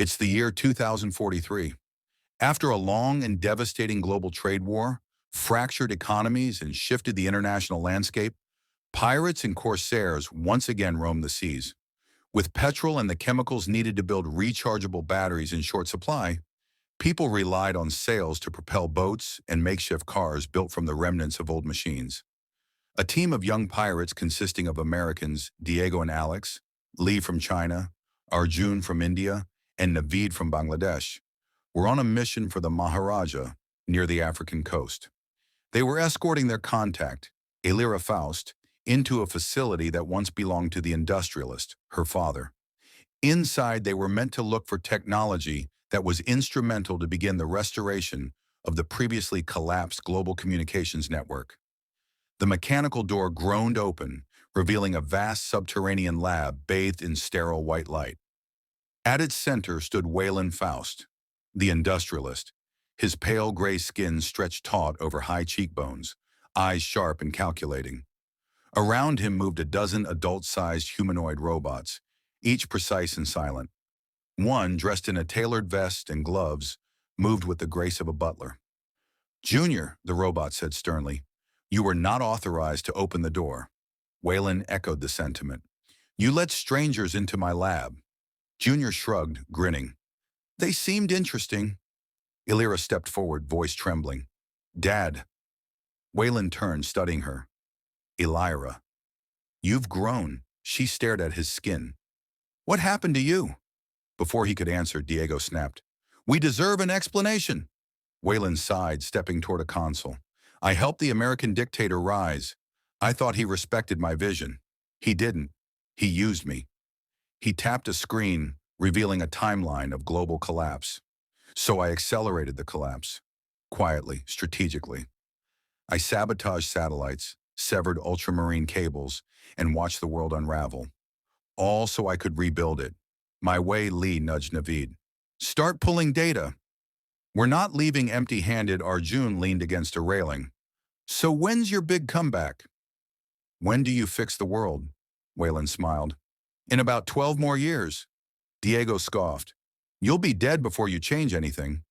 It's the year 2043. After a long and devastating global trade war, fractured economies, and shifted the international landscape, pirates and corsairs once again roam the seas. With petrol and the chemicals needed to build rechargeable batteries in short supply, people relied on sails to propel boats and makeshift cars built from the remnants of old machines. A team of young pirates consisting of Americans Diego and Alex, Lee from China, Arjun from India, and Naveed from Bangladesh were on a mission for the Maharaja near the African coast. They were escorting their contact, Waylon Faust, into a facility that once belonged to the Industrialist, her father. Inside, they were meant to look for technology that was instrumental to begin the restoration of the previously collapsed global communications network. The mechanical door groaned open, revealing a vast subterranean lab bathed in sterile white light. At its center stood Waylon Faust, the Industrialist, his pale gray skin stretched taut over high cheekbones, eyes sharp and calculating. Around him moved a dozen adult-sized humanoid robots, each precise and silent. One, dressed in a tailored vest and gloves, moved with the grace of a butler. "Junior," the robot said sternly, "you were not authorized to open the door." Waylon echoed the sentiment. "You let strangers into my lab." Junior shrugged, grinning. "They seemed interesting." Elira stepped forward, voice trembling. "Dad." Waylon turned, studying her. "Elira, you've grown." She stared at his skin. "What happened to you?" Before he could answer, Diego snapped. "We deserve an explanation." Waylon sighed, stepping toward a console. "I helped the American dictator rise. I thought he respected my vision. He didn't. He used me." He tapped a screen, revealing a timeline of global collapse. "So I accelerated the collapse. Quietly, strategically. I sabotaged satellites, severed ultramarine cables, and watched the world unravel. All so I could rebuild it. My way," Lee nudged Naveed. "Start pulling data." "We're not leaving empty-handed." Arjun leaned against a railing. "So when's your big comeback?" "When do you fix the world?" Waylon smiled. "In about 12 more years." Diego scoffed. "You'll be dead before you change anything."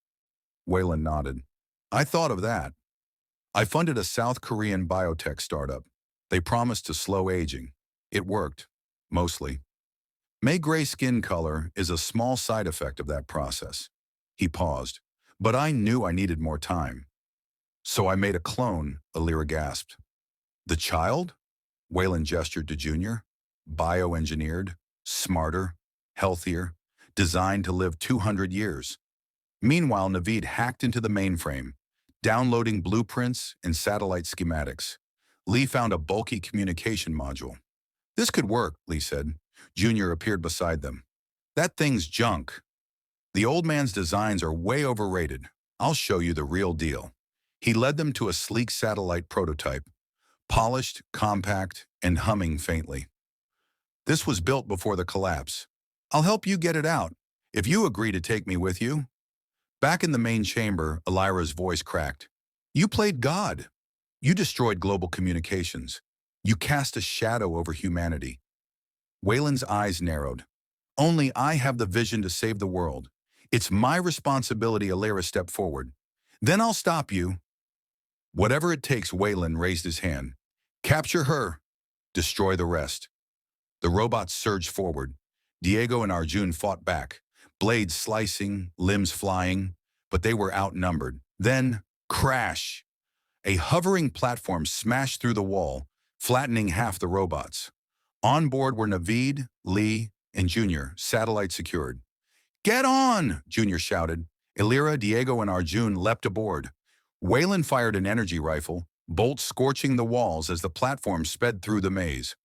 Waylon nodded. "I thought of that. I funded a South Korean biotech startup. They promised to slow aging. It worked, mostly. May gray skin color is a small side effect of that process." He paused. "But I knew I needed more time. So I made a clone," Elira gasped. "The child?" Waylon gestured to Junior. "Bioengineered, smarter, healthier, designed to live 200 years. Meanwhile, Naveed hacked into the mainframe, downloading blueprints and satellite schematics. Lee found a bulky communication module. "This could work," Lee said. Junior appeared beside them. "That thing's junk. The old man's designs are way overrated. I'll show you the real deal." He led them to a sleek satellite prototype, polished, compact, and humming faintly. "This was built before the collapse. I'll help you get it out, if you agree to take me with you." Back in the main chamber, Elira's voice cracked. "You played God. You destroyed global communications. You cast a shadow over humanity." Waylon's eyes narrowed. "Only I have the vision to save the world. It's my responsibility." Elira stepped forward. "Then I'll stop you." "Whatever it takes," Waylon raised his hand. "Capture her. Destroy the rest." The robots surged forward. Diego and Arjun fought back, blades slicing, limbs flying, but they were outnumbered. Then, crash! A hovering platform smashed through the wall, flattening half the robots. On board were Naveed, Lee, and Junior, satellite secured. "Get on!" Junior shouted. Elira, Diego, and Arjun leapt aboard. Waylon fired an energy rifle, bolts scorching the walls as the platform sped through the maze.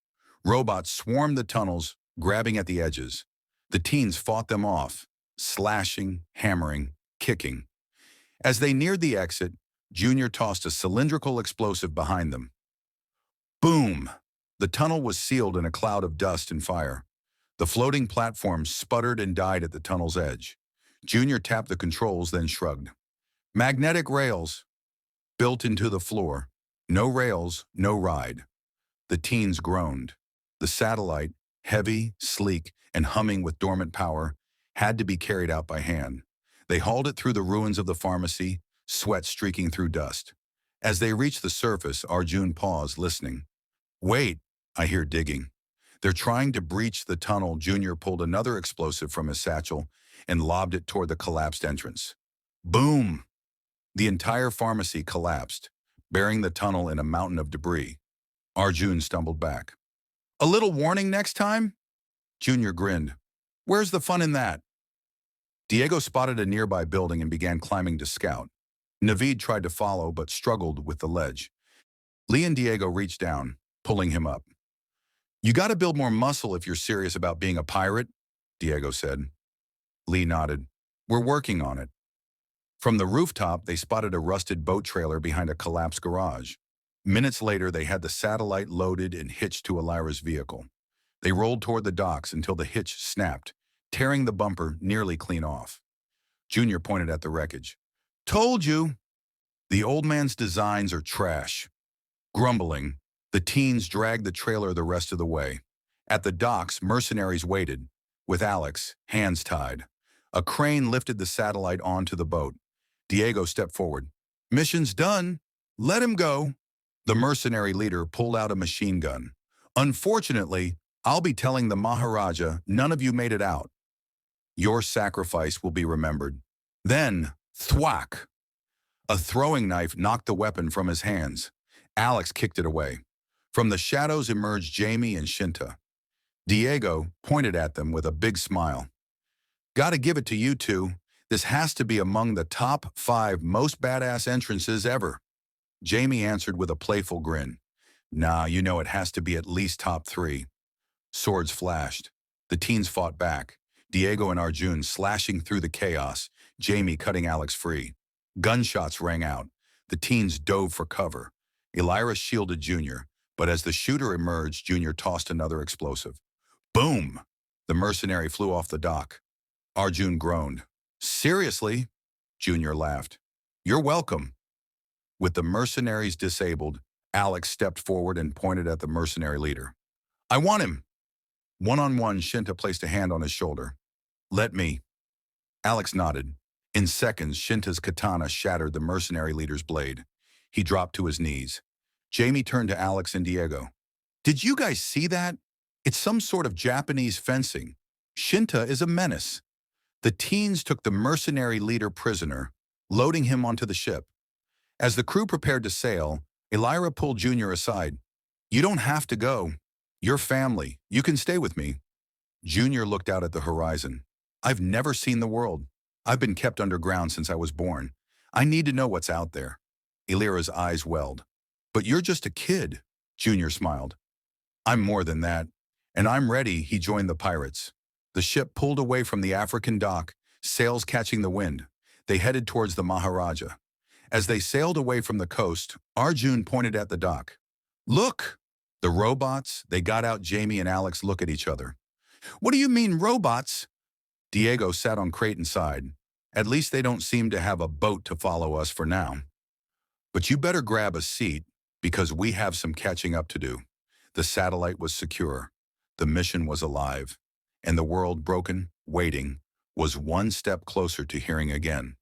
Robots swarmed the tunnels, grabbing at the edges. The teens fought them off, slashing, hammering, kicking. As they neared the exit, Junior tossed a cylindrical explosive behind them. Boom! The tunnel was sealed in a cloud of dust and fire. The floating platform sputtered and died at the tunnel's edge. Junior tapped the controls, then shrugged. "Magnetic rails." Built into the floor. "No rails, no ride." The teens groaned. The satellite, heavy, sleek, and humming with dormant power, had to be carried out by hand. They hauled it through the ruins of the pharmacy, sweat streaking through dust. As they reached the surface, Arjun paused, listening. Wait, I hear digging. They're trying to breach the tunnel. Junior pulled another explosive from his satchel and lobbed it toward the collapsed entrance. Boom! The entire pharmacy collapsed, burying the tunnel in a mountain of debris. Arjun stumbled back. A little warning next time? Junior grinned. Where's the fun in that? Diego spotted a nearby building and began climbing to scout. Naveed tried to follow but struggled with the ledge. Lee and Diego reached down, pulling him up. You gotta build more muscle if you're serious about being a pirate, Diego said. Lee nodded. We're working on it. From the rooftop, they spotted a rusted boat trailer behind a collapsed garage. Minutes later, they had the satellite loaded and hitched to Elira's vehicle. They rolled toward the docks until the hitch snapped, tearing the bumper nearly clean off. Junior pointed at the wreckage. Told you! The old man's designs are trash. Grumbling, the teens dragged the trailer the rest of the way. At the docks, mercenaries waited, with Alex, hands tied. A crane lifted the satellite onto the boat. Diego stepped forward. Mission's done. Let him go. The mercenary leader pulled out a machine gun. Unfortunately, I'll be telling the Maharaja none of you made it out. Your sacrifice will be remembered. Then, thwack! A throwing knife knocked the weapon from his hands. Alex kicked it away. From the shadows emerged Jamie and Shinta. Diego pointed at them with a big smile. Gotta give it to you two. This has to be among the top 5 most badass entrances ever. Jamie answered with a playful grin. Nah, you know it has to be at least top 3. Swords flashed. The teens fought back. Diego and Arjun slashing through the chaos, Jamie cutting Alex free. Gunshots rang out. The teens dove for cover. Elira shielded Junior, but as the shooter emerged, Junior tossed another explosive. Boom! The mercenary flew off the dock. Arjun groaned. Seriously? Junior laughed. You're welcome. With the mercenaries disabled, Alex stepped forward and pointed at the mercenary leader. I want him. One-on-one, Shinta placed a hand on his shoulder. Let me. Alex nodded. In seconds, Shinta's katana shattered the mercenary leader's blade. He dropped to his knees. Jamie turned to Alex and Diego. Did you guys see that? It's some sort of Japanese fencing. Shinta is a menace. The teens took the mercenary leader prisoner, loading him onto the ship. As the crew prepared to sail, Elira pulled Junior aside. You don't have to go. You're family. You can stay with me. Junior looked out at the horizon. I've never seen the world. I've been kept underground since I was born. I need to know what's out there. Elira's eyes welled. But you're just a kid, Junior smiled. I'm more than that. And I'm ready, he joined the pirates. The ship pulled away from the African dock, sails catching the wind. They headed towards the Maharaja. As they sailed away from the coast, Arjun pointed at the dock. Look! The robots, they got out. Jamie and Alex look at each other. What do you mean, robots? Diego sat on Creighton's side. At least they don't seem to have a boat to follow us for now. But you better grab a seat, because we have some catching up to do. The satellite was secure. The mission was alive. And the world, broken, waiting, was one step closer to hearing again.